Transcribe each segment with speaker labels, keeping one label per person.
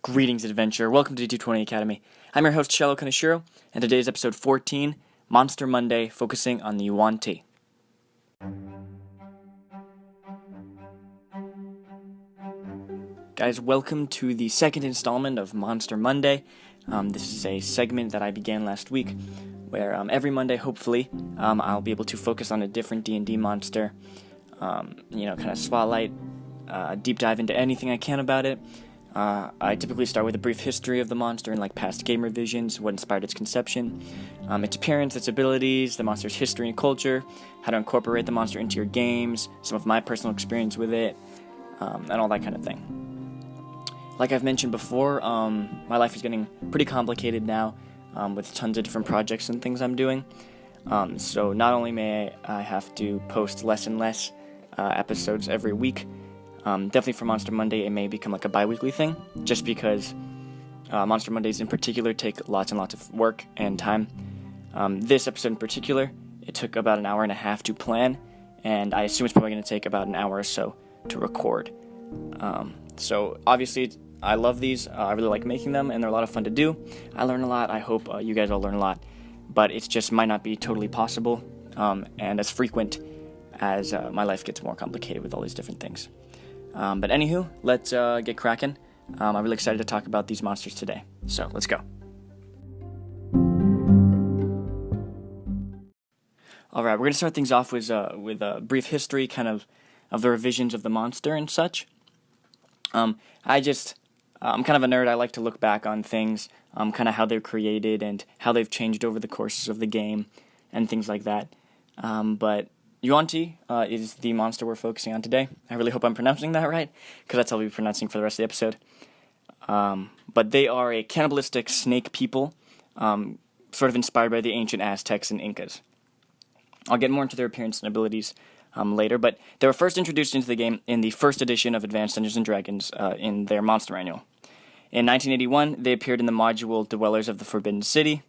Speaker 1: Greetings, adventure. Welcome to D20 Academy. I'm your host, Shallow Kaneshiro, and today is episode 14, Monster Monday, focusing on the Yuan-ti. Guys, welcome to the second installment of Monster Monday. This is a segment that I began last week, where every Monday, hopefully, I'll be able to focus on a different D&D monster, kind of spotlight, deep dive into anything I can about it. I typically start with a brief history of the monster and past game revisions, what inspired its conception, its appearance, its abilities, the monster's history and culture, how to incorporate the monster into your games, some of my personal experience with it, and all that kind of thing. Like I've mentioned before, my life is getting pretty complicated now, with tons of different projects and things I'm doing. So not only may I have to post less and less episodes every week, definitely for Monster Monday, it may become a bi-weekly thing, just because Monster Mondays in particular take lots and lots of work and time. This episode in particular, it took about an hour and a half to plan, and I assume it's probably going to take about an hour or so to record. So obviously, I love these. I really like making them, and they're a lot of fun to do. I learn a lot. I hope you guys all learn a lot, but it just might not be totally possible and as frequent as my life gets more complicated with all these different things. But anywho, let's get cracking. I'm really excited to talk about these monsters today. So, let's go. Alright, we're going to start things off with a brief history, of the revisions of the monster and such. I'm kind of a nerd. I like to look back on things, how they're created and how they've changed over the courses of the game and things like that. But Yuan-ti is the monster we're focusing on today. I really hope I'm pronouncing that right, because that's how we'll be pronouncing for the rest of the episode. But they are a cannibalistic snake people, sort of inspired by the ancient Aztecs and Incas. I'll get more into their appearance and abilities later, but they were first introduced into the game in the first edition of Advanced Dungeons & Dragons in their monster manual. In 1981, they appeared in the module Dwellers of the Forbidden City,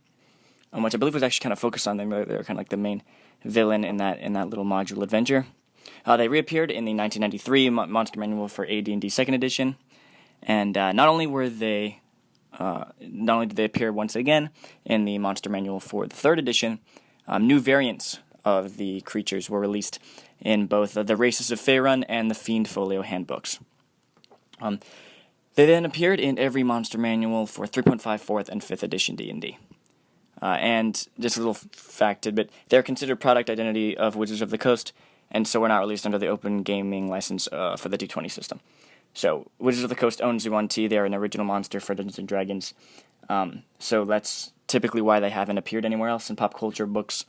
Speaker 1: which I believe was actually kind of focused on them. They were kind of the main villain in that little module adventure. They reappeared in the 1993 Monster Manual for AD&D 2nd Edition, and not only did they appear once again in the Monster Manual for the 3rd Edition, new variants of the creatures were released in both the Races of Faerun and the Fiend Folio handbooks. They then appeared in every Monster Manual for 3.5, 4th, and 5th Edition D&D. And just a little fact tidbit, they're considered product identity of Wizards of the Coast, and so were not released under the open gaming license for the D20 system. So, Wizards of the Coast owns Yuan-ti. They are an original monster for Dungeons & Dragons. So that's typically why they haven't appeared anywhere else in pop culture books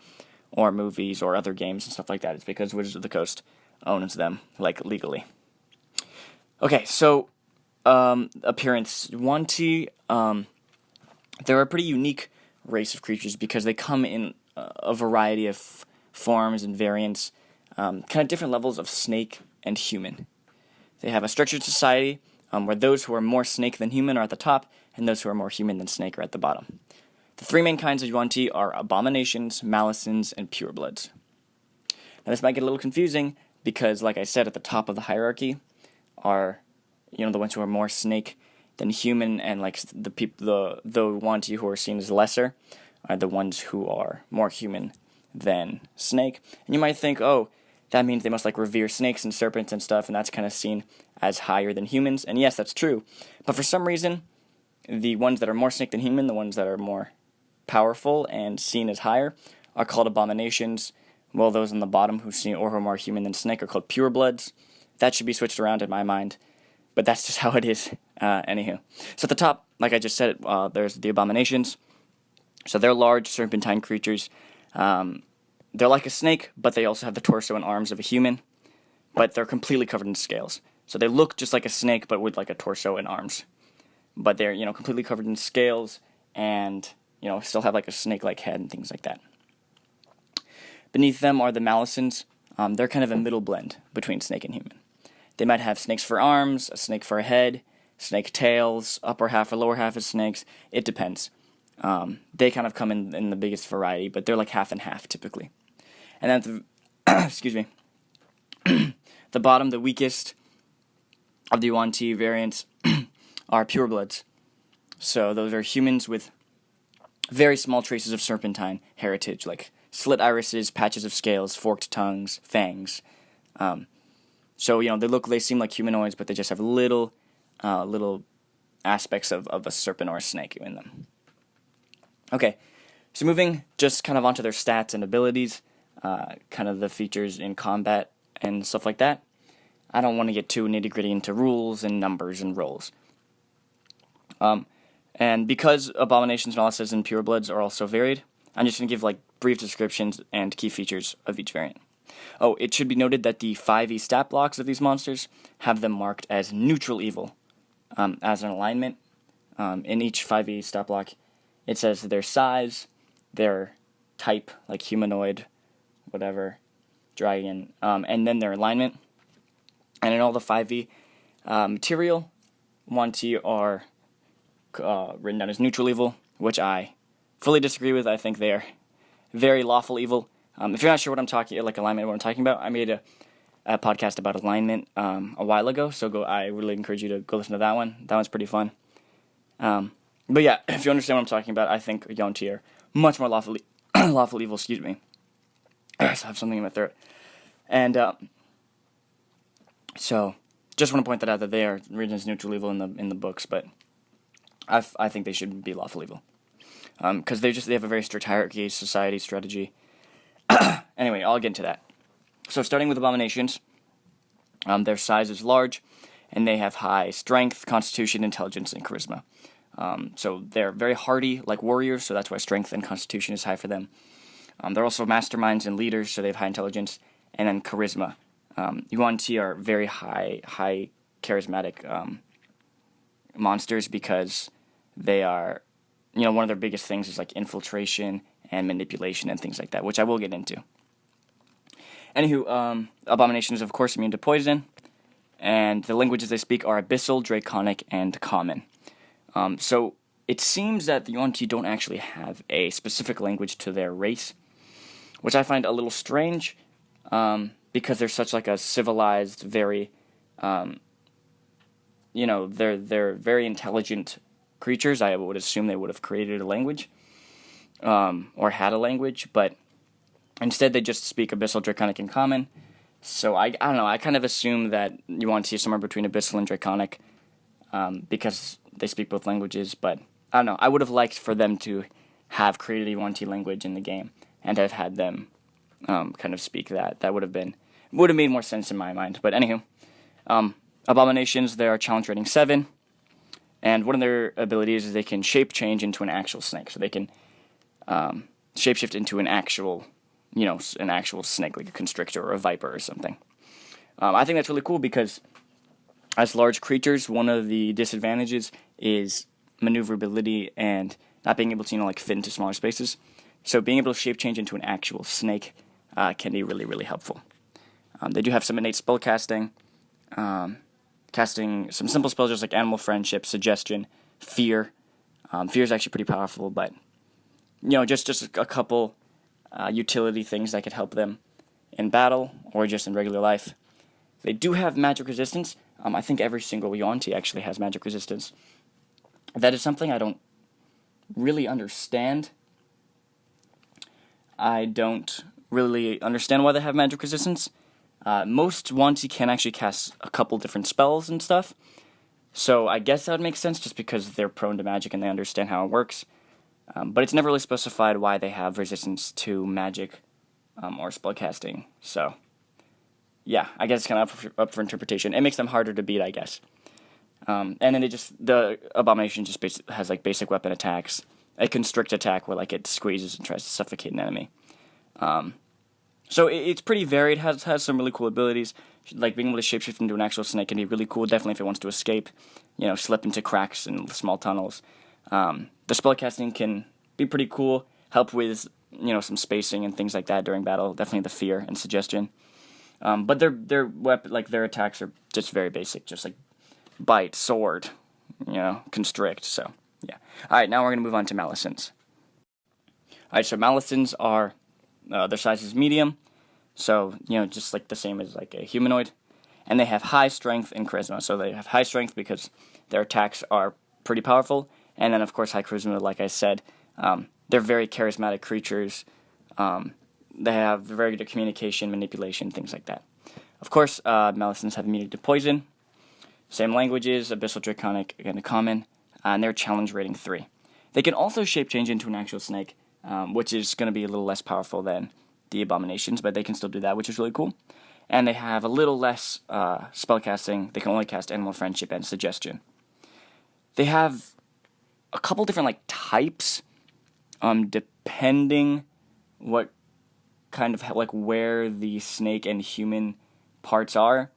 Speaker 1: or movies or other games and stuff like that. It's because Wizards of the Coast owns them, legally. Okay, so, appearance. Yuan-ti, they're a pretty unique race of creatures because they come in a variety of forms and variants, different levels of snake and human. They have a structured society where those who are more snake than human are at the top, and those who are more human than snake are at the bottom. The three main kinds of Yuan-ti are abominations, malicins, and purebloods. Now this might get a little confusing because, like I said, at the top of the hierarchy are, the ones who are more snake than human, and the Yuan-ti who are seen as lesser are the ones who are more human than snake. And you might think, oh, that means they must revere snakes and serpents and stuff, and that's kind of seen as higher than humans. And yes, that's true. But for some reason, the ones that are more snake than human, the ones that are more powerful and seen as higher, are called abominations, while those on the bottom who are more human than snake are called purebloods. That should be switched around in my mind, but that's just how it is. Anywho. So at the top, like I just said, there's the abominations. So they're large, serpentine creatures. They're like a snake, but they also have the torso and arms of a human. But they're completely covered in scales. So they look just like a snake, but with a torso and arms. But they're, completely covered in scales and, still have a snake-like head and things like that. Beneath them are the malicins. They're kind of a middle blend between snake and human. They might have snakes for arms, a snake for a head, snake tails, upper half or lower half of snakes. It depends. They kind of come in the biggest variety, but they're half and half typically. And then excuse me, the bottom, the weakest of the Yuan-ti variants are purebloods. So those are humans with very small traces of serpentine heritage, like slit irises, patches of scales, forked tongues, fangs. So they seem like humanoids, but they just have little aspects of a serpent or a snake in them. Okay, so moving just kind of onto their stats and abilities, kind of the features in combat and stuff like that. I don't want to get too nitty-gritty into rules and numbers and rolls. And because Abominations, Malices, and Purebloods are also varied, I'm just going to give brief descriptions and key features of each variant. Oh, it should be noted that the 5e stat blocks of these monsters have them marked as neutral evil as an alignment. In each 5e stat block, it says their size, their type, like humanoid, whatever, dragon, and then their alignment. And in all the 5e material, Yuan-ti are written down as neutral evil, which I fully disagree with. I think they are very lawful evil. If you're not sure what I'm talking, alignment, what I'm talking about, I made a podcast about alignment a while ago, so I really encourage you to go listen to that one. That one's pretty fun. But yeah, if you understand what I'm talking about, I think Yuan-ti are much more lawful evil. Excuse me. I have something in my throat, and so just want to point that out that they are written as neutral evil in the books, but I think they should be lawful evil because they have a very strict hierarchy, society, strategy. Anyway, I'll get into that. So starting with Abominations, their size is large, and they have high strength, constitution, intelligence, and charisma. So they're very hardy, like warriors, so that's why strength and constitution is high for them. They're also masterminds and leaders, so they have high intelligence, and then charisma. Yuan-ti are very high charismatic monsters because they are, one of their biggest things is infiltration and manipulation and things like that, which I will get into. Anywho, Abominations, of course, immune to poison, and the languages they speak are Abyssal, Draconic, and Common. So it seems that the Yuan-ti don't actually have a specific language to their race, which I find a little strange, because they're such a civilized, very, they're very intelligent creatures. I would assume they would have created a language, or had a language, but instead they just speak Abyssal, Draconic, and Common. So I don't know, I kind of assume that Yuan-ti is somewhere between Abyssal and Draconic, because they speak both languages, but I don't know, I would have liked for them to have created a Yuan-ti language in the game, and have had them kind of speak that. That would have made more sense in my mind. But anywho, Abominations, they are challenge rating 7, and one of their abilities is they can shape change into an actual snake. So they can shapeshift into an actual snake, like a constrictor or a viper or something. I think that's really cool because as large creatures, one of the disadvantages is maneuverability and not being able to fit into smaller spaces. So being able to shape change into an actual snake can be really, really helpful. They do have some innate spell casting, casting some simple spells just like Animal Friendship, Suggestion, Fear. Fear is actually pretty powerful, but just a couple utility things that could help them in battle or just in regular life. They do have magic resistance. I think every single Yuan-ti actually has magic resistance. That is something I don't really understand. I don't really understand why they have magic resistance. Most Yuan-ti can actually cast a couple different spells and stuff, so I guess that would make sense just because they're prone to magic and they understand how it works. But it's never really specified why they have resistance to magic or spellcasting. So, yeah, I guess it's kind of up for interpretation. It makes them harder to beat, I guess. And then the Abomination just has basic weapon attacks, a constrict attack where it squeezes and tries to suffocate an enemy. So it's pretty varied. Has some really cool abilities. Being able to shapeshift into an actual snake can be really cool. Definitely if it wants to escape, slip into cracks and small tunnels. The spellcasting can be pretty cool, help with, some spacing and things like that during battle, definitely the Fear and Suggestion. But their weapon, their attacks are just very basic, just bite, sword, constrict, so, yeah. Alright, now we're going to move on to Malicins. Alright, so Malicins are, their size is medium, so, just the same as a humanoid, and they have high strength and charisma, so they have high strength because their attacks are pretty powerful, And then, of course, high charisma, like I said. They're very charismatic creatures. They have very good communication, manipulation, things like that. Of course, Malicens have immunity to poison. Same languages, Abyssal, Draconic, again, common. And they're challenge rating 3. They can also shape change into an actual snake, which is going to be a little less powerful than the Abominations, but they can still do that, which is really cool. And they have a little less spellcasting. They can only cast Animal Friendship and Suggestion. They have a couple different types, depending what kind of where the snake and human parts are.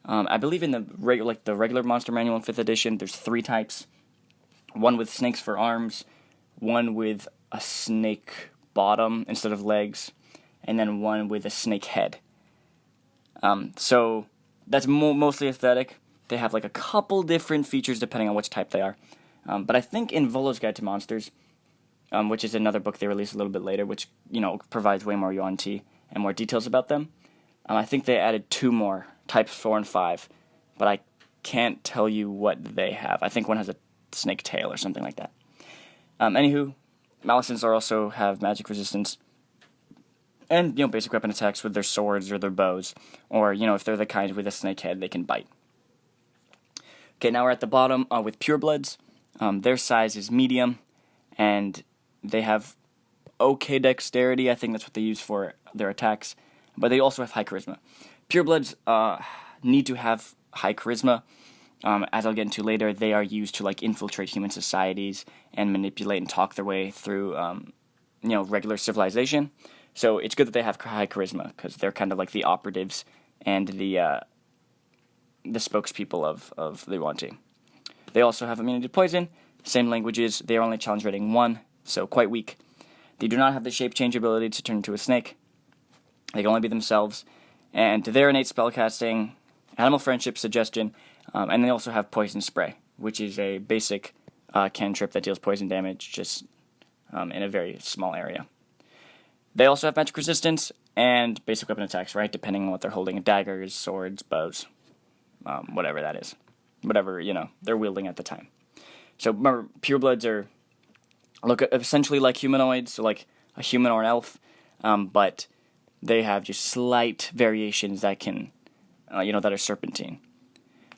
Speaker 1: I believe in the regular Monster Manual in 5th edition, there's 3 types. One with snakes for arms, one with a snake bottom instead of legs, and then one with a snake head. So that's mostly aesthetic. They have a couple different features depending on which type they are. But I think in Volo's Guide to Monsters, which is another book they released a little bit later, which provides way more Yuan-ti and more details about them, I think they added 2 more, types 4 and 5, but I can't tell you what they have. I think one has a snake tail or something like that. Anywho, Malicens also have magic resistance and, basic weapon attacks with their swords or their bows, or, if they're the kind with a snake head, they can bite. Okay, now we're at the bottom with purebloods. Their size is medium, and they have okay dexterity. I think that's what they use for their attacks, but they also have high charisma. Purebloods need to have high charisma. As I'll get into later, they are used to infiltrate human societies and manipulate and talk their way through, regular civilization. So it's good that they have high charisma because they're kind of like the operatives and the spokespeople of the Yuan-ti. They also have immunity to poison. Same languages. They are only challenge rating 1, so quite weak. They do not have the shape change ability to turn into a snake. They can only be themselves. And their innate spellcasting, Animal Friendship, Suggestion, and they also have Poison Spray, which is a basic cantrip that deals poison damage just in a very small area. They also have magic resistance and basic weapon attacks, right? Depending on what they're holding: daggers, swords, bows, whatever that is, whatever they're wielding at the time. So remember, purebloods look essentially like humanoids, so like a human or an elf, but they have just slight variations that can, that are serpentine.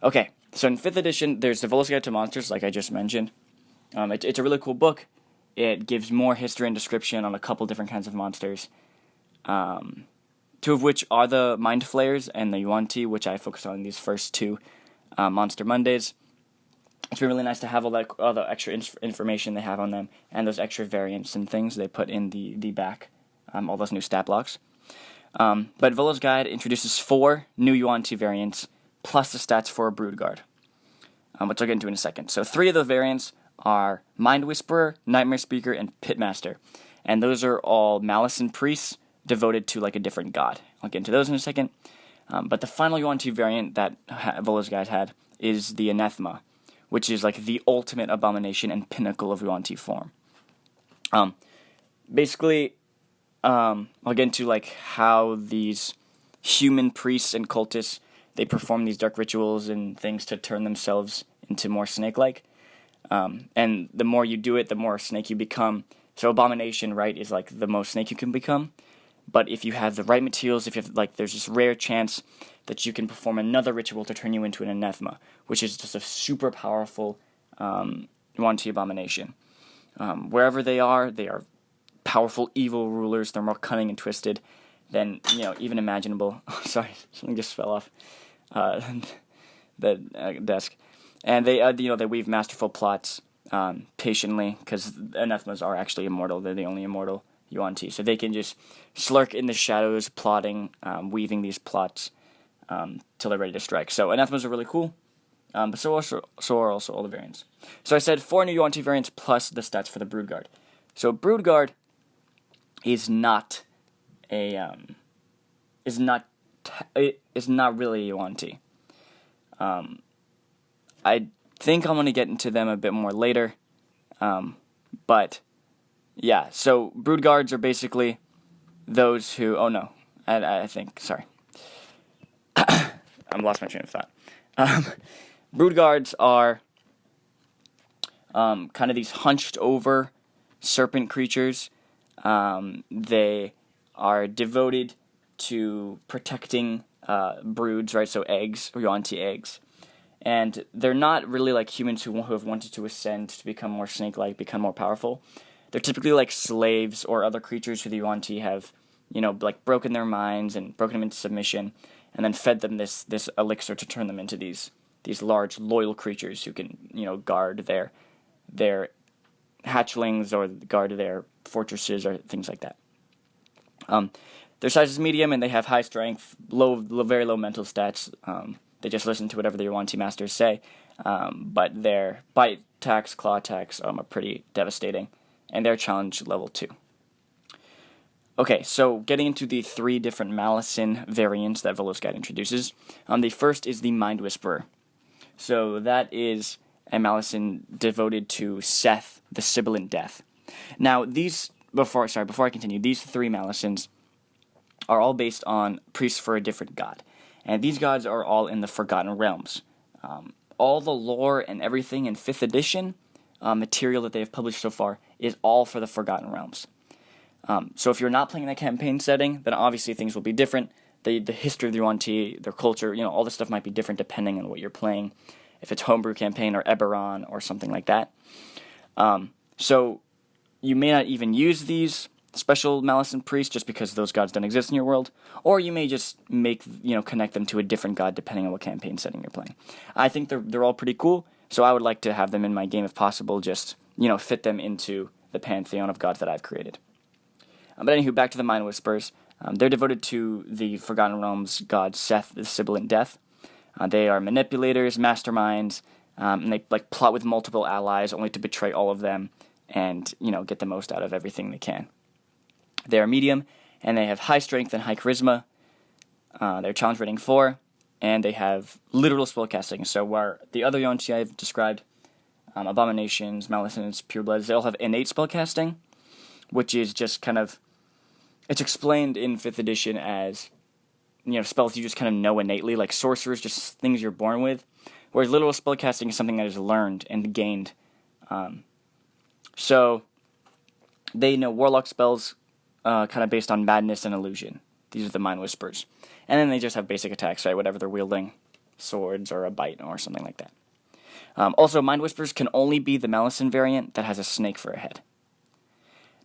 Speaker 1: Okay, so in 5th edition, there's the Volo's Guide to Monsters, like I just mentioned. It's a really cool book. It gives more history and description on a couple different kinds of monsters. 2 of which are the Mind Flayers and the Yuan-ti, which I focused on in these first 2 Monster Mondays. It's been really nice to have all the extra information they have on them, and those extra variants and things they put in the back, all those new stat blocks. But Volo's Guide introduces 4 new Yuan-ti variants, plus the stats for a Brood Guard, which I'll get into in a second. So 3 of the variants are Mind Whisperer, Nightmare Speaker, and Pitmaster. And those are all Malicen priests devoted to a different god. I'll get into those in a second. But the final Yuan-ti variant that Volo's Guide had is the Anathema, which is the ultimate abomination and pinnacle of Yuan-ti form. Basically, I'll get into how these human priests and cultists, they perform these dark rituals and things to turn themselves into more snake-like. And the more you do it, the more snake you become. So abomination, right, is the most snake you can become. But if you have the right materials, if you have there's this rare chance that you can perform another ritual to turn you into an anathema, which is just a super powerful Yuan-ti abomination. Wherever they are powerful, evil rulers. They're more cunning and twisted than even imaginable. Sorry, something just fell off the desk. And they they weave masterful plots patiently, because anathemas are actually immortal. They're the only immortal Yuan-ti, so they can just slurk in the shadows, plotting, weaving these plots till they're ready to strike. So anathemas are really cool, but so are also all the variants. So I said 4 new Yuan-ti variants plus the stats for the Brood Guard. So Brood Guard is not really a Yuan-ti. I think I'm going to get into them a bit more later, but yeah, so Brood Guards are basically those who, I think, sorry. I've lost my train of thought. Brood Guards are kind of these hunched over serpent creatures. They are devoted to protecting broods, right? So eggs, or Yuan-ti eggs. And they're not really like humans who have wanted to ascend to become more snake-like, become more powerful. They're typically like slaves or other creatures who the Yuan-ti have, like broken their minds and broken them into submission, and then fed them this elixir to turn them into these large, loyal creatures who can, guard their hatchlings or guard their fortresses or things like that. Their size is medium, and they have high strength, very low mental stats. They just listen to whatever the Yuan-ti masters say, but their bite attacks, claw attacks are pretty devastating, and they're challenge level 2. Okay, so getting into the 3 different Malison variants that Velo's Guide introduces. The first is the Mind Whisperer. So that is a Malison devoted to Seth, the sibilant death. Now, before I continue, these 3 Malisons are all based on priests for a different god. And these gods are all in the Forgotten Realms. All the lore and everything in 5th edition material that they have published so far is all for the Forgotten Realms. So if you're not playing in that campaign setting, then obviously things will be different. The history of the Yuan-ti, their culture, all this stuff might be different depending on what you're playing. If it's homebrew campaign or Eberron or something like that. So you may not even use these special Malison priests just because those gods don't exist in your world, or you may just connect them to a different god depending on what campaign setting you're playing. I think they're all pretty cool, so I would like to have them in my game if possible, just fit them into the pantheon of gods that I've created. But anywho, back to the Mind Whisperers. They're devoted to the Forgotten Realms god Seth, the sibilant death. They are manipulators, masterminds, and they plot with multiple allies only to betray all of them and get the most out of everything they can. They are medium, and they have high strength and high charisma. They're challenge rating 4, and they have literal spellcasting. So where the other Yuan-ti I've described, abominations, maleficents, purebloods, they all have innate spellcasting, which is just kind of, it's explained in 5th edition as, spells you just kind of know innately, like sorcerers, just things you're born with, whereas literal spellcasting is something that is learned and gained. So they know warlock spells, kind of based on madness and illusion. These are the Mind Whisperers. And then they just have basic attacks, right? Whatever they're wielding, swords or a bite or something like that. Also, Mind Whisperers can only be the Malison variant that has a snake for a head.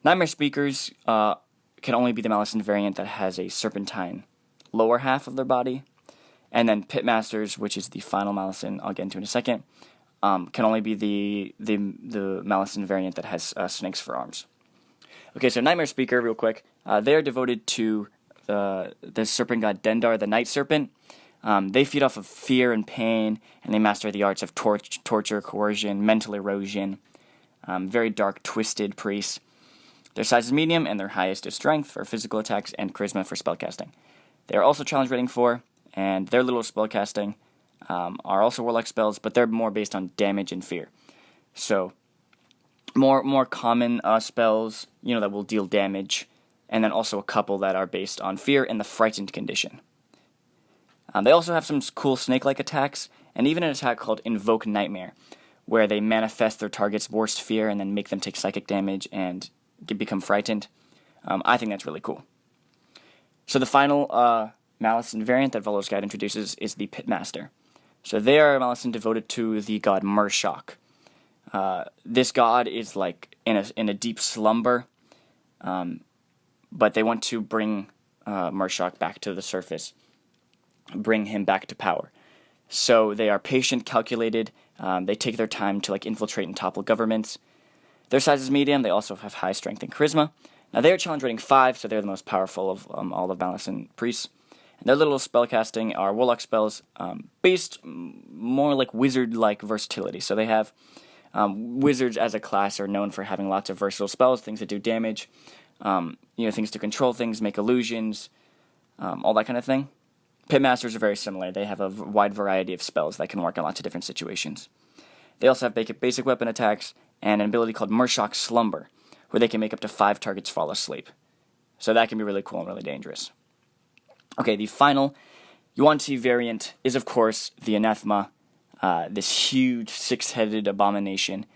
Speaker 1: Nightmare Speakers can only be the Malison variant that has a serpentine lower half of their body. And then Pitmasters, which is the final Malison I'll get into in a second, can only be the Malison variant that has snakes for arms. Okay, so Nightmare Speaker, real quick. They are devoted to the serpent god Dendar, the Night Serpent. They feed off of fear and pain, and they master the arts of torture, coercion, mental erosion. Very dark, twisted priests. Their size is medium, and their highest is strength for physical attacks and charisma for spellcasting. They are also challenge rating 4, and their little spellcasting are also warlock spells, but they're more based on damage and fear. So more common spells, that will deal damage, and then also a couple that are based on fear and the frightened condition. They also have some cool snake-like attacks, and even an attack called Invoke Nightmare, where they manifest their target's worst fear and then make them take psychic damage and become frightened. I think that's really cool. So the final Malison variant that Velo's Guide introduces is the Pitmaster. So they are a Malison devoted to the god Murshak. This god is like in a deep slumber, but they want to bring Murshak back to the surface, bring him back to power. So they are patient, calculated. They take their time to infiltrate and topple governments. Their size is medium. They also have high strength and charisma. Now they are challenge rating 5, so they're the most powerful of all the Malison priests. And their little spellcasting are warlock spells, based more like wizard-like versatility. So they have wizards as a class are known for having lots of versatile spells, things that do damage, things to control things, make illusions, all that kind of thing. Pitmasters are very similar. They have a wide variety of spells that can work in lots of different situations. They also have basic weapon attacks and an ability called Murshak Slumber, where they can make up to 5 targets fall asleep. So that can be really cool and really dangerous. Okay, the final Yuan-ti variant is, of course, the Anathema, this huge 6-headed abomination.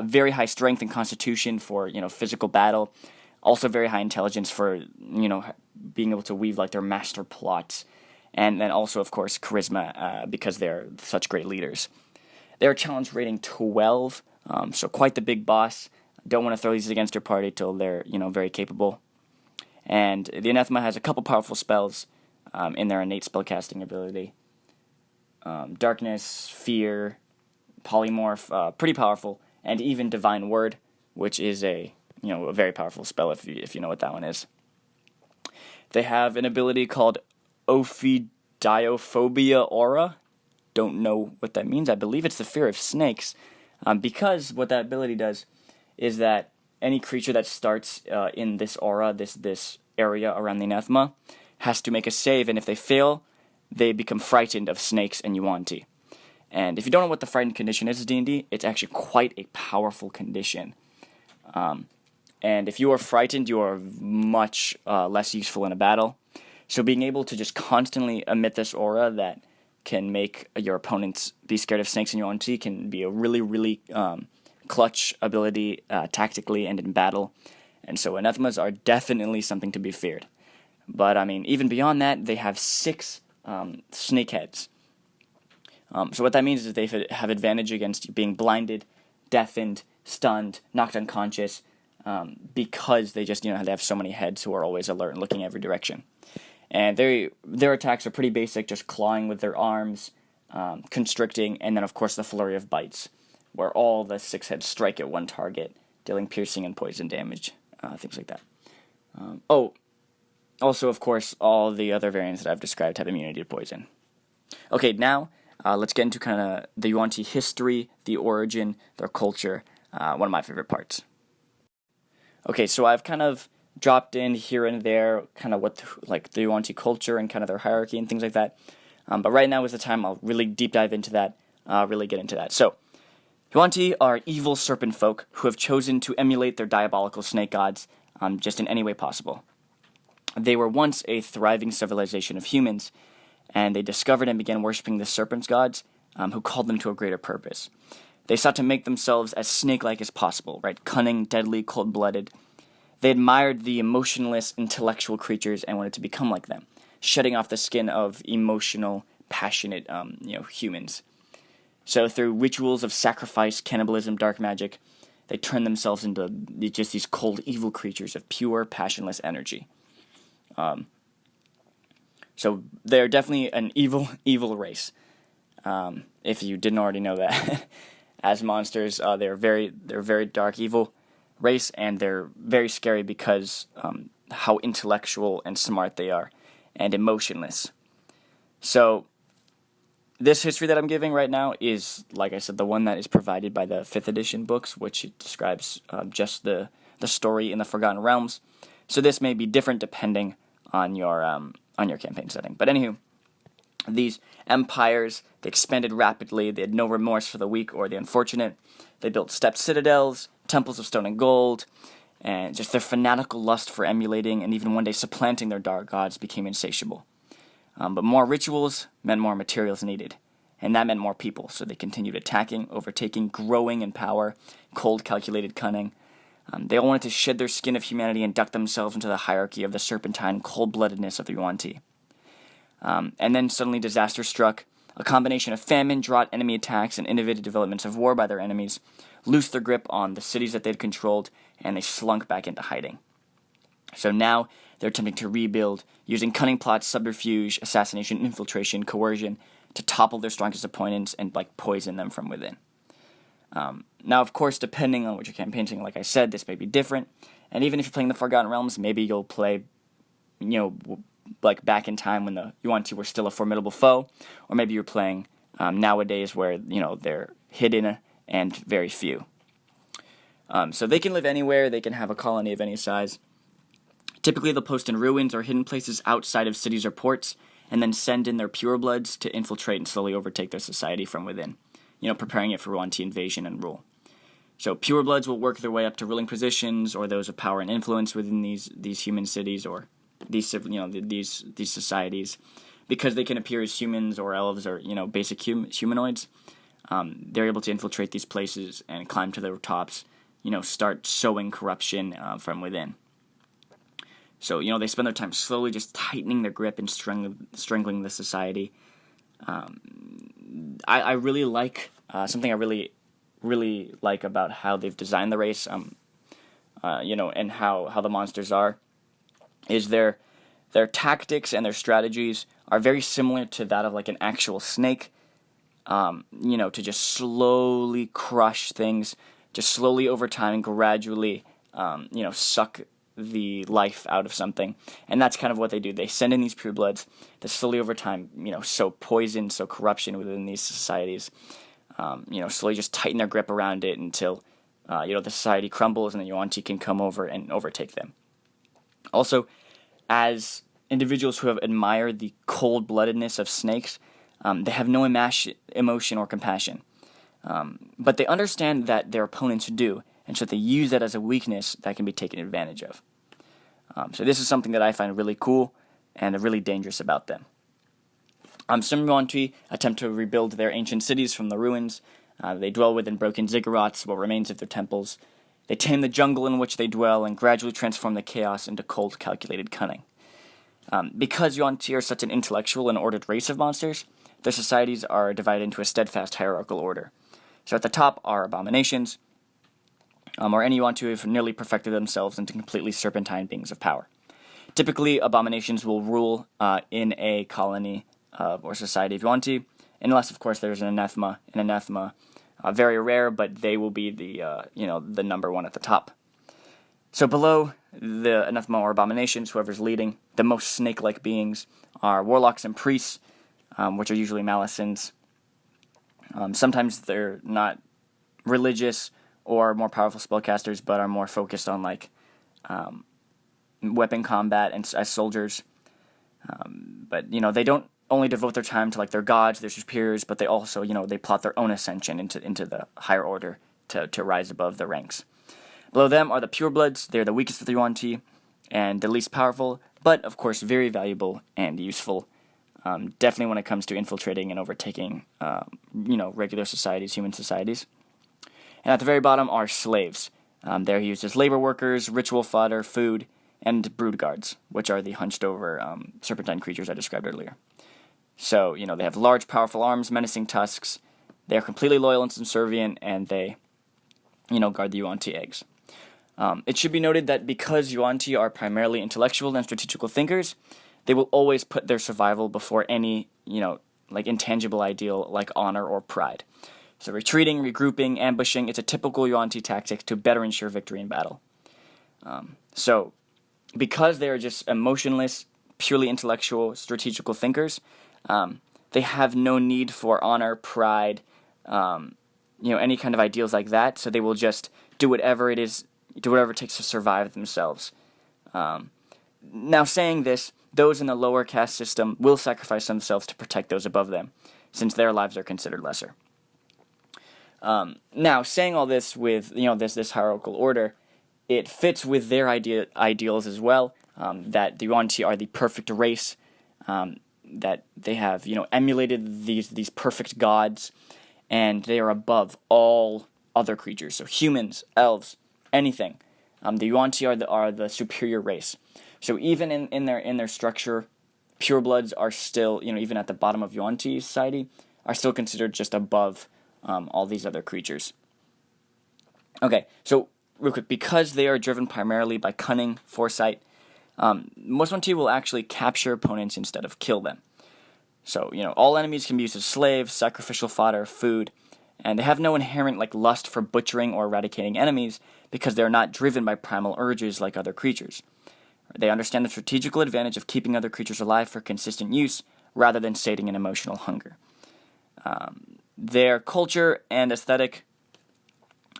Speaker 1: very high strength and constitution for physical battle. Also very high intelligence for being able to weave like their master plots, and then also of course charisma because they're such great leaders. They're challenge rating 12, so quite the big boss. Don't want to throw these against your party till they're very capable. And the anathema has a couple powerful spells in their innate spellcasting ability. Darkness, Fear, Polymorph, pretty powerful, and even Divine Word, which is a very powerful spell if you know what that one is. They have an ability called Ophidiophobia Aura. Don't know what that means. I believe it's the fear of snakes, because what that ability does is that any creature that starts in this aura, this area around the anathema, has to make a save, and if they fail, they become frightened of snakes and Yuan-ti. And if you don't know what the frightened condition is, D&D, it's actually quite a powerful condition. And if you are frightened, you are much less useful in a battle. So being able to just constantly emit this aura that can make your opponents be scared of snakes and Yuan-ti can be a really, really clutch ability tactically and in battle. And so anathemas are definitely something to be feared. But I mean, even beyond that, they have 6 snake heads. So what that means is they have advantage against being blinded, deafened, stunned, knocked unconscious, because they just they have so many heads who are always alert and looking every direction. And their attacks are pretty basic, just clawing with their arms, constricting, and then of course the flurry of bites, where all the 6 heads strike at one target, dealing piercing and poison damage, things like that. Also, of course, all the other variants that I've described have immunity to poison. Okay, now let's get into kind of the Yuan-ti history, the origin, their culture, one of my favorite parts. Okay, so I've kind of dropped in here and there kind of what the Yuan-ti culture and kind of their hierarchy and things like that. But right now is the time I'll really deep dive into that, really get into that. So, Yuan-ti are evil serpent folk who have chosen to emulate their diabolical snake gods just in any way possible. They were once a thriving civilization of humans, and they discovered and began worshipping the serpent's gods, who called them to a greater purpose. They sought to make themselves as snake-like as possible, right? Cunning, deadly, cold-blooded. They admired the emotionless, intellectual creatures and wanted to become like them, shedding off the skin of emotional, passionate, humans. So through rituals of sacrifice, cannibalism, dark magic, they turned themselves into just these cold, evil creatures of pure, passionless energy. So they're definitely an evil race. If you didn't already know that, as monsters, they're very dark, evil race, and they're very scary because how intellectual and smart they are, and emotionless. So this history that I'm giving right now is, like I said, the one that is provided by the 5th edition books, which describes just the story in the Forgotten Realms. So this may be different depending on your campaign setting. But anywho, these empires, they expanded rapidly. They had no remorse for the weak or the unfortunate. They built stepped citadels, temples of stone and gold, and just their fanatical lust for emulating and even one day supplanting their dark gods became insatiable. But more rituals meant more materials needed, and that meant more people, so they continued attacking, overtaking, growing in power, cold, calculated cunning. They all wanted to shed their skin of humanity and duck themselves into the hierarchy of the serpentine cold-bloodedness of the Yuan-ti. And then suddenly disaster struck. A combination of famine, drought, enemy attacks, and innovative developments of war by their enemies loosed their grip on the cities that they'd controlled, and they slunk back into hiding. So now they're attempting to rebuild, using cunning plots, subterfuge, assassination, infiltration, coercion, to topple their strongest opponents and poison them from within. Now, of course, depending on what your campaign's doing, like I said, this may be different. And even if you're playing the Forgotten Realms, maybe you'll play, back in time when the Yuan-ti were still a formidable foe, or maybe you're playing nowadays where they're hidden and very few. So they can live anywhere. They can have a colony of any size. Typically, they'll post in ruins or hidden places outside of cities or ports, and then send in their purebloods to infiltrate and slowly overtake their society from within, preparing it for Yuan-ti invasion and rule. So purebloods will work their way up to ruling positions or those of power and influence within these human cities or these societies, because they can appear as humans or elves or basic humanoids. they're able to infiltrate these places and climb to their tops, start sowing corruption from within. So, they spend their time slowly just tightening their grip and strangling the society. I really like, something I really, really like about how they've designed the race, and how the monsters are, is their tactics and their strategies are very similar to that of like an actual snake, to just slowly crush things, just slowly over time and gradually, suck the life out of something. And that's kind of what they do. They send in these purebloods that slowly over time, sow poison, sow corruption within these societies, slowly just tighten their grip around it until, the society crumbles and the Yuan-ti can come over and overtake them. Also, as individuals who have admired the cold-bloodedness of snakes, they have no emotion or compassion. But they understand that their opponents do, and so they use that as a weakness that can be taken advantage of. So this is something that I find really cool and really dangerous about them. Some Yuan-ti attempt to rebuild their ancient cities from the ruins. They dwell within broken ziggurats, what remains of their temples. They tame the jungle in which they dwell and gradually transform the chaos into cold, calculated cunning. Because Yuan-ti are such an intellectual and ordered race of monsters, their societies are divided into a steadfast hierarchical order. So at the top are abominations, or any Yuan-ti who have nearly perfected themselves into completely serpentine beings of power. Typically, abominations will rule in a colony or society of Yuan-ti, unless, of course, there's an anathema. An anathema, very rare, but they will be the number one at the top. So below the anathema or abominations, whoever's leading, the most snake-like beings are warlocks and priests, which are usually Malicens. Sometimes they're not religious or more powerful spellcasters, but are more focused on weapon combat and as soldiers. But they don't only devote their time to their gods, their superiors, but they also they plot their own ascension into the higher order to rise above the ranks. Below them are the purebloods. They're the weakest of the Yuan-ti and the least powerful, but of course very valuable and useful. Definitely when it comes to infiltrating and overtaking, regular societies, human societies. And at the very bottom are slaves. They're used as labor workers, ritual fodder, food, and brood guards, which are the hunched-over serpentine creatures I described earlier. So, they have large, powerful arms, menacing tusks. They are completely loyal and subservient, and they, guard the Yuan-ti eggs. It should be noted that because Yuan-ti are primarily intellectual and strategical thinkers, they will always put their survival before any, intangible ideal like honor or pride. So retreating, regrouping, ambushing, it's a typical Yuan-ti tactic to better ensure victory in battle. So, because they are just emotionless, purely intellectual, strategical thinkers, they have no need for honor, pride, any kind of ideals like that, so they will just do whatever it takes to survive themselves. Now, saying this, those in the lower caste system will sacrifice themselves to protect those above them, since their lives are considered lesser. Now, saying all this with this hierarchical order, it fits with their ideals as well. That the Yuan-ti are the perfect race, that they have emulated these perfect gods, and they are above all other creatures. So humans, elves, anything. The Yuan-ti are the superior race. So even in their structure, purebloods are still even at the bottom of Yuan-ti society are still considered just above all these other creatures. Okay, so real quick, because they are driven primarily by cunning, foresight, most Yuan-ti will actually capture opponents instead of kill them. So, all enemies can be used as slaves, sacrificial fodder, food, and they have no inherent lust for butchering or eradicating enemies because they're not driven by primal urges like other creatures. They understand the strategical advantage of keeping other creatures alive for consistent use rather than sating an emotional hunger. Their culture and aesthetic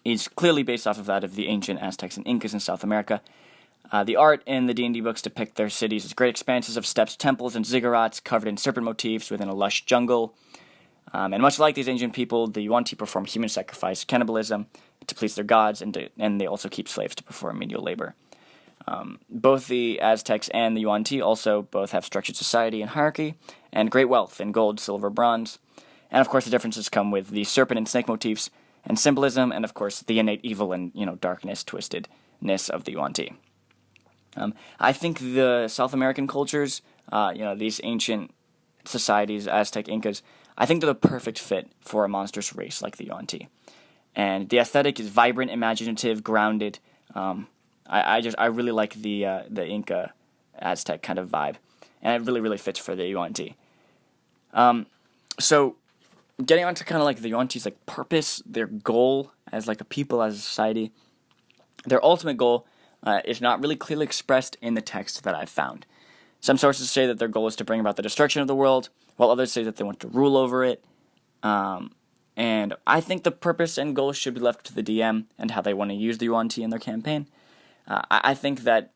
Speaker 1: is clearly based off of that of the ancient Aztecs and Incas in South America. The art in the D&D books depict their cities as great expanses of steppes, temples, and ziggurats covered in serpent motifs within a lush jungle. And much like these ancient people, the Yuan-ti perform human sacrifice, cannibalism, to please their gods, and they also keep slaves to perform menial labor. Both the Aztecs and the Yuan-ti also both have structured society and hierarchy, and great wealth in gold, silver, bronze. And of course, the differences come with the serpent and snake motifs and symbolism, and of course, the innate evil and darkness, twistedness of the Yuan-ti. I think the South American cultures, these ancient societies, Aztec, Incas, I think they're the perfect fit for a monstrous race like the Yuan-ti. And the aesthetic is vibrant, imaginative, grounded. I really like the Inca Aztec kind of vibe, and it really, really fits for the Yuan-ti. So, getting on to kind of like the Yuan-ti's like purpose, their goal as like a people, as a society, their ultimate goal is not really clearly expressed in the text that I've found. Some sources say that their goal is to bring about the destruction of the world, while others say that they want to rule over it. And I think the purpose and goal should be left to the DM and how they want to use the Yuan-ti in their campaign. I think that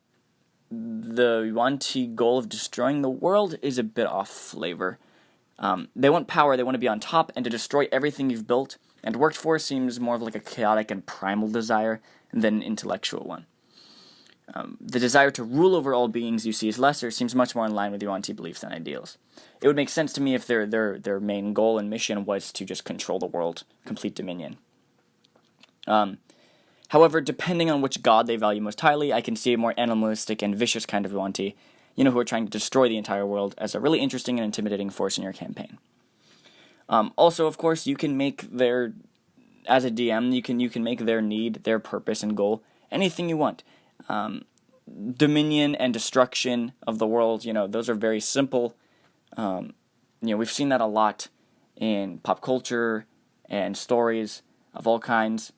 Speaker 1: the Yuan-ti goal of destroying the world is a bit off flavor. They want power, they want to be on top, and to destroy everything you've built and worked for seems more of like a chaotic and primal desire than an intellectual one. The desire to rule over all beings you see as lesser seems much more in line with Yuan-ti beliefs and ideals. It would make sense to me if their main goal and mission was to just control the world, complete dominion. However, depending on which god they value most highly, I can see a more animalistic and vicious kind of Yuan-ti, who are trying to destroy the entire world, as a really interesting and intimidating force in your campaign. Also, of course, you can make as a DM, you can make their need, their purpose and goal, anything you want. Dominion and destruction of the world, those are very simple. We've seen that a lot in pop culture and stories of all kinds.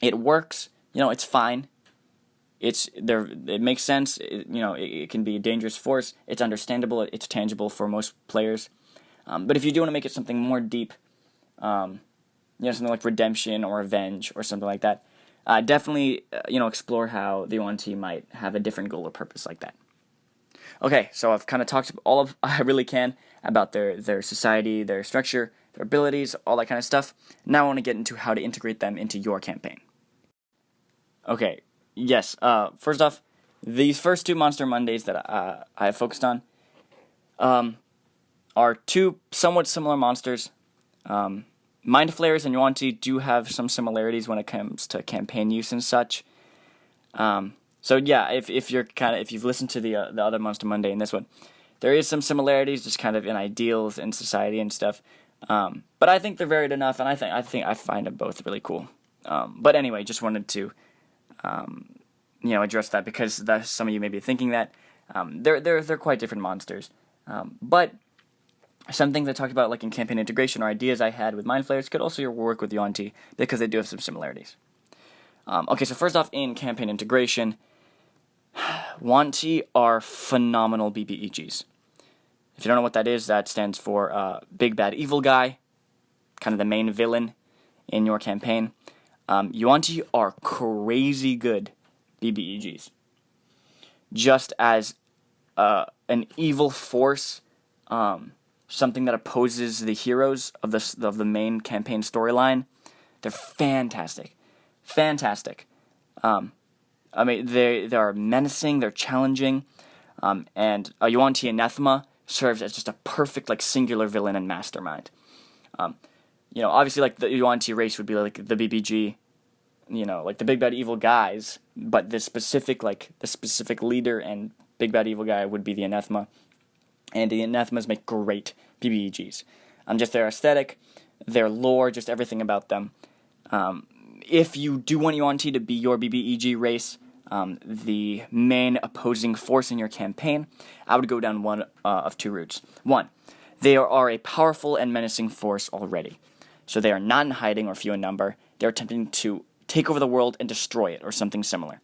Speaker 1: It works, it's fine. It makes sense. It can be a dangerous force. It's understandable. It's tangible for most players. But if you do want to make it something more deep, something like redemption or revenge or something like that, definitely, explore how the Yuan-ti might have a different goal or purpose like that. Okay, so I've kind of talked all I really can about their society, their structure, their abilities, all that kind of stuff. Now I want to get into how to integrate them into your campaign. Okay, yes, first off, these first two Monster Mondays that I have focused on are two somewhat similar monsters. Mind Flayers and Yuan-ti do have some similarities when it comes to campaign use and such. So yeah, if you've listened to the other Monster Monday and this one, there is some similarities, just kind of in ideals and society and stuff. But I think they're varied enough, and I think I find them both really cool. But anyway, just wanted to address that because some of you may be thinking that they're quite different monsters. But some things I talked about, like in campaign integration or ideas I had with Mind Flayers, could also work with Yuan-ti because they do have some similarities. Okay, so first off, in campaign integration, Yuan-ti are phenomenal BBEGs. If you don't know what that is, that stands for Big Bad Evil Guy, kind of the main villain in your campaign. Yuan-ti are crazy good BBEGs. Just as an evil force, something that opposes the heroes of the main campaign storyline, they're fantastic. Fantastic. They are menacing, they're challenging, and Yuan-ti Anathema serves as just a perfect, singular villain and mastermind. Obviously, the Yuan-ti race would be like the BBG, the Big Bad Evil Guys, but the specific leader and Big Bad Evil Guy would be the Anathema, and the Anathemas make great BBEGs. Just their aesthetic, their lore, just everything about them. If you do want Yuan-ti to be your BBEG race, the main opposing force in your campaign, I would go down one of two routes. One, they are a powerful and menacing force already. So they are not in hiding or few in number. They're attempting to take over the world and destroy it, or something similar.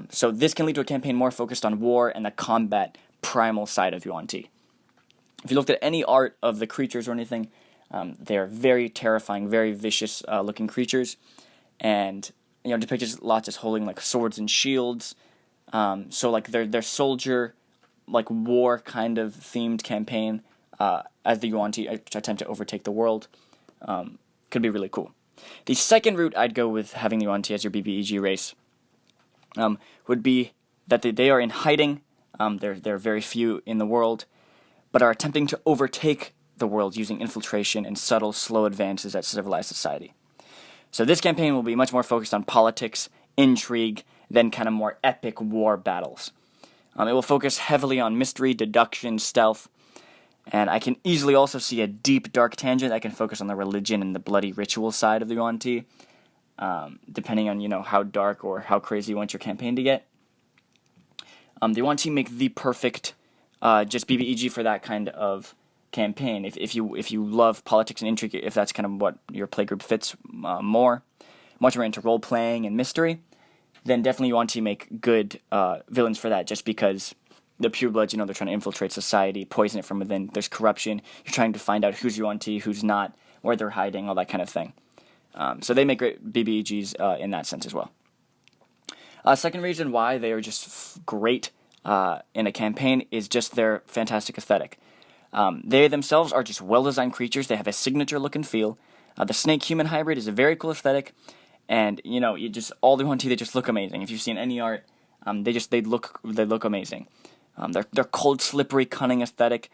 Speaker 1: So this can lead to a campaign more focused on war and the combat primal side of Yuan-ti. If you looked at any art of the creatures or anything, they are very terrifying, very vicious looking creatures, and depicted lots as holding swords and shields. So their soldier, war kind of themed campaign as the Yuan-ti attempt to overtake the world could be really cool. The second route I'd go with having the Yuan-ti as your BBEG race would be that they are in hiding. There are very few in the world, but are attempting to overtake the world using infiltration and subtle, slow advances at civilized society. So this campaign will be much more focused on politics, intrigue, than kind of more epic war battles. It will focus heavily on mystery, deduction, stealth, and I can easily also see a deep, dark tangent that can focus on the religion and the bloody ritual side of the Yuan-ti, depending on, how dark or how crazy you want your campaign to get. The Yuan-ti make the perfect just BBEG for that kind of campaign. If you love politics and intrigue, if that's kind of what your playgroup fits more, much more into role-playing and mystery, then definitely Yuan-ti make good villains for that, just because the purebloods, they're trying to infiltrate society, poison it from within. There's corruption. You're trying to find out who's Yuan-ti, who's not, where they're hiding, all that kind of thing. So they make great BBEGs in that sense as well. Second reason why they are just great in a campaign is just their fantastic aesthetic. They themselves are just well-designed creatures. They have a signature look and feel. The snake-human hybrid is a very cool aesthetic, and all the Yuan-ti, they just look amazing. If you've seen any art, they look amazing. Their cold, slippery, cunning aesthetic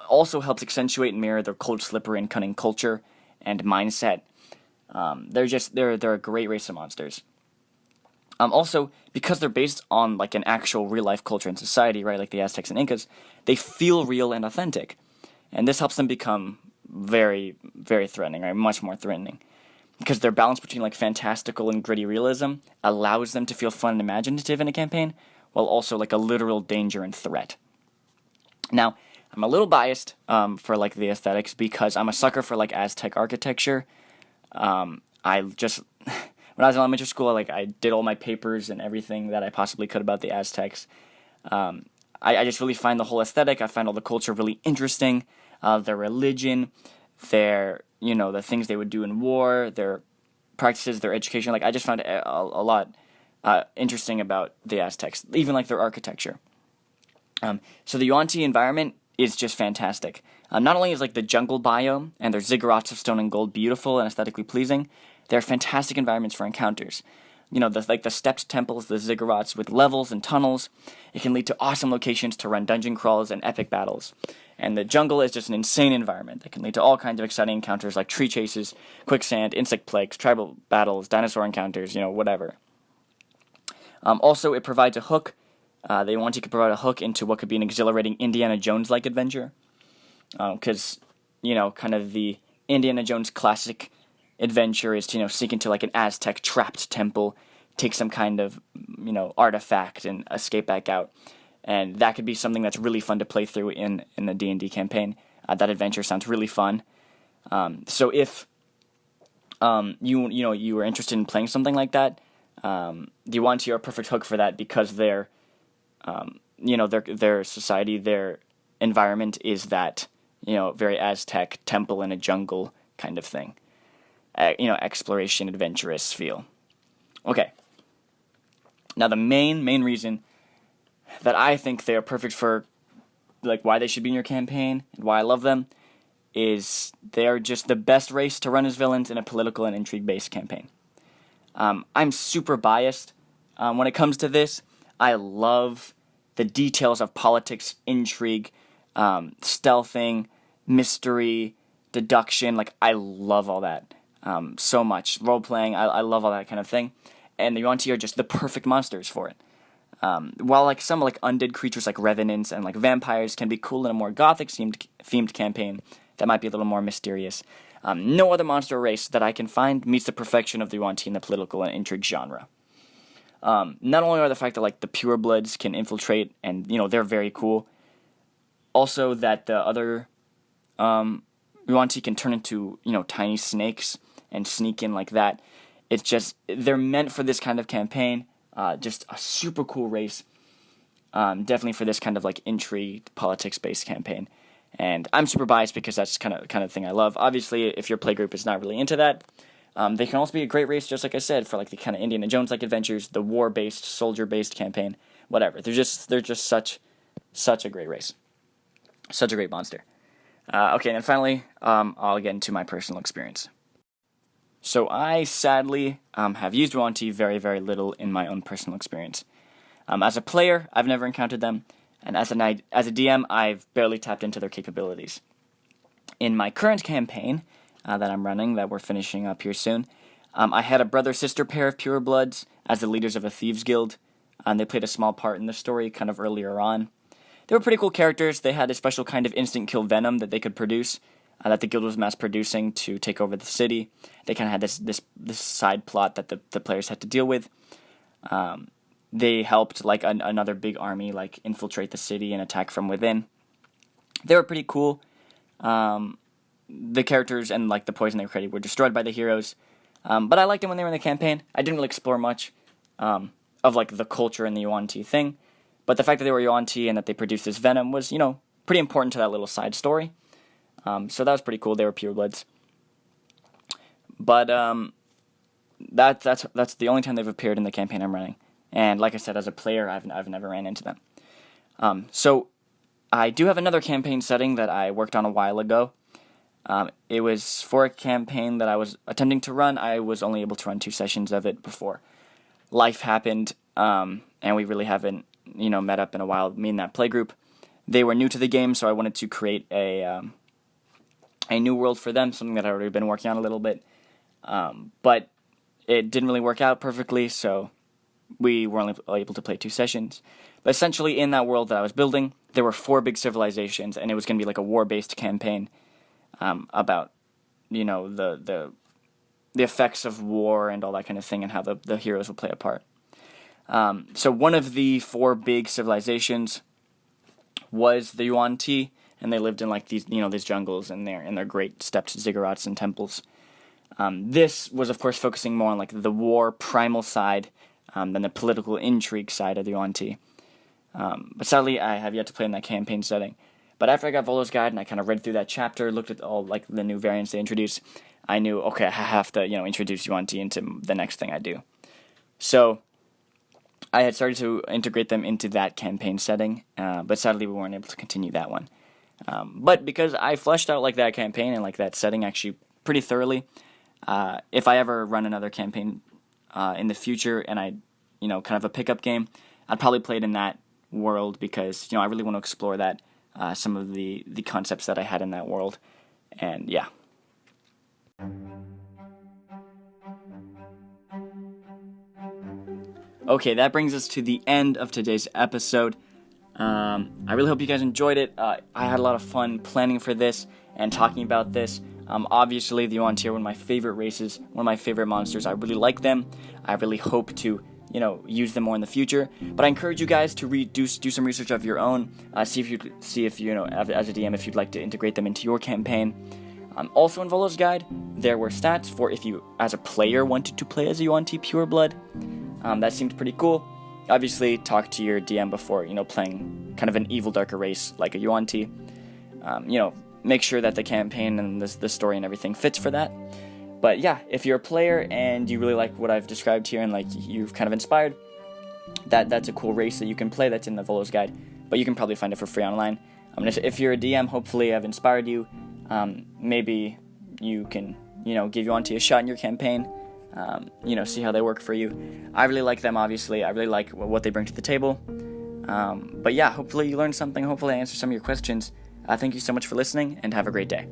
Speaker 1: also helps accentuate and mirror their cold, slippery, and cunning culture and mindset. They're a great race of monsters. Also, because they're based on like an actual real-life culture and society, right, like the Aztecs and Incas, they feel real and authentic. And this helps them become very, very threatening, right, much more threatening. Because their balance between like fantastical and gritty realism allows them to feel fun and imaginative in a campaign, while also like a literal danger and threat. Now, I'm a little biased for like the aesthetics because I'm a sucker for like Aztec architecture. When I was in elementary school, I did all my papers and everything that I possibly could about the Aztecs. I just really find the whole aesthetic, I find all the culture really interesting. Their religion, the things they would do in war, their practices, their education. I just found a lot interesting about the Aztecs, even like their architecture. So the Yuan-ti environment is just fantastic. Not only is like the jungle biome and their ziggurats of stone and gold beautiful and aesthetically pleasing, they're fantastic environments for encounters. The stepped temples, the ziggurats with levels and tunnels. It can lead to awesome locations to run dungeon crawls and epic battles. And the jungle is just an insane environment that can lead to all kinds of exciting encounters like tree chases, quicksand, insect plagues, tribal battles, dinosaur encounters, whatever. Also, it provides a hook. They want you to provide a hook into what could be an exhilarating Indiana Jones-like adventure. Because, kind of the Indiana Jones classic adventure is to, sneak into like an Aztec trapped temple, take some kind of, artifact and escape back out. And that could be something that's really fun to play through in the D&D campaign. That adventure sounds really fun. So if you were interested in playing something like that, the Yuan-ti are a perfect hook for that because their society, their environment is that, very Aztec temple in a jungle kind of thing. Exploration, adventurous feel. Okay. Now the main reason that I think they are perfect for, why they should be in your campaign and why I love them is they are just the best race to run as villains in a political and intrigue-based campaign. I'm super biased when it comes to this. I love the details of politics, intrigue, stealthing, mystery, deduction. I love all that so much. Role-playing, I love all that kind of thing. And the Yuan-ti are just the perfect monsters for it. While some undead creatures like revenants and vampires can be cool in a more gothic themed campaign that might be a little more mysterious, no other monster race that I can find meets the perfection of the Yuan-ti in the political and intrigue genre. Not only are the fact that the purebloods can infiltrate and they're very cool, also that the other Yuan-ti can turn into tiny snakes and sneak in like that. It's just they're meant for this kind of campaign. Just a super cool race. Definitely for this kind of intrigue, politics-based campaign. And I'm super biased because that's kind of thing I love. Obviously, if your playgroup is not really into that, they can also be a great race, just like I said, for the kind of Indiana Jones-like adventures, the war-based, soldier-based campaign, whatever. They're just such a great race, such a great monster. Okay, and then finally, I'll get into my personal experience. So I sadly have used Yuan-ti very, very little in my own personal experience. As a player, I've never encountered them, and as a DM, I've barely tapped into their capabilities. in my current campaign that I'm running, that we're finishing up here soon, I had a brother-sister pair of purebloods as the leaders of a thieves guild, and they played a small part in the story kind of earlier on. They were pretty cool characters. They had a special kind of instant kill venom that they could produce, that the guild was mass producing to take over the city. They kind of had this side plot that the players had to deal with. They helped like another big army like infiltrate the city and attack from within. They were pretty cool. The characters and like the poison they created were destroyed by the heroes. But I liked them when they were in the campaign. I didn't really explore much of like the culture and the Yuan-ti thing. But the fact that they were Yuan-ti and that they produced this venom was, pretty important to that little side story. So that was pretty cool. They were purebloods. But that's the only time they've appeared in the campaign I'm running. And like I said, as a player, I've never ran into them. So I do have another campaign setting that I worked on a while ago. It was for a campaign that I was attempting to run. I was only able to run 2 sessions of it before life happened, and we really haven't, met up in a while, me and that play group. They were new to the game, so I wanted to create a new world for them, something that I'd already been working on a little bit. But it didn't really work out perfectly, so we were only able to play 2 sessions. But essentially, in that world that I was building, there were 4 big civilizations, and it was going to be like a war-based campaign about, the effects of war and all that kind of thing, and how the heroes would play a part. So one of the 4 big civilizations was the Yuan-ti, and they lived in like these jungles and their great stepped ziggurats and temples. This was of course focusing more on like the war primal side than the political intrigue side of the Yuan-ti. But sadly, I have yet to play in that campaign setting. But after I got Volo's Guide and I kind of read through that chapter, looked at all like the new variants they introduced, I knew, okay, I have to introduce Yuan-ti into the next thing I do. So I had started to integrate them into that campaign setting, but sadly we weren't able to continue that one. But because I fleshed out like that campaign and like that setting actually pretty thoroughly, if I ever run another campaign in the future and I, kind of a pickup game, I'd probably play it in that world because, I really want to explore that, some of the concepts that I had in that world, and yeah. Okay, that brings us to the end of today's episode. I really hope you guys enjoyed it. I had a lot of fun planning for this and talking about this. Obviously, the Yuan-ti are one of my favorite races, one of my favorite monsters. I really like them. I really hope to, use them more in the future. But I encourage you guys to do some research of your own. See if as a DM, if you'd like to integrate them into your campaign. Also in Volo's Guide, there were stats for if you, as a player, wanted to play as a Yuan-ti pureblood. That seemed pretty cool. Obviously, talk to your DM before, playing kind of an evil darker race like a Yuan-ti. Make sure that the campaign and the story and everything fits for that. But yeah, if you're a player and you really like what I've described here and like you've kind of inspired, that's a cool race that you can play that's in the Volo's Guide. But you can probably find it for free online. If you're a DM, hopefully I've inspired you. Maybe you can, give Yuan-ti a shot in your campaign. See how they work for you. I really like them, obviously. I really like what they bring to the table. But yeah, hopefully you learned something. Hopefully I answered some of your questions. Thank you so much for listening, and have a great day.